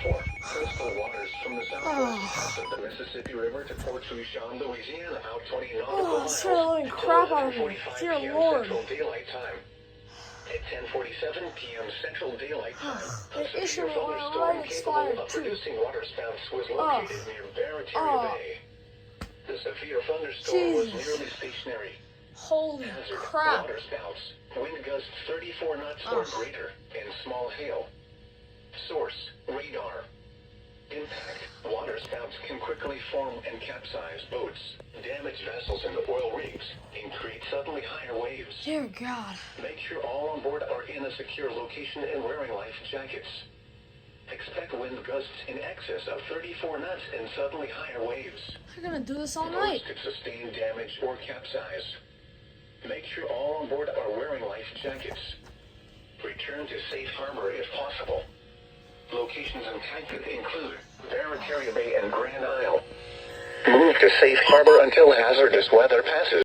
for. Coastal waters from the southwest of the Mississippi River to Port Fourchon, Louisiana, out 20 nautical miles throwing until crap on me. 11:45 Dear p.m. Lord. Central Daylight Time. At 10:47 p.m. Central Daylight Time, a The issue severe with my thunderstorm light capable expired of too. producing waterspouts was located near Barataria Bay. The severe thunderstorm was nearly stationary. Holy Hazard, crap. waterspouts, wind gusts 34 knots or greater, and small hail. Source, radar. Impact, waterspouts can quickly form and capsize boats, damage vessels and oil rigs, and create suddenly higher waves. Dear God. Make sure all on board are in a secure location and wearing life jackets. Expect wind gusts in excess of 34 knots and suddenly higher waves. You're gonna do this all Boats night. could sustain damage or capsize. Make sure all on board are wearing life jackets. Return to safe harbor if possible. Locations impacted include Barataria Bay and Grand Isle. Move to safe harbor until hazardous weather passes.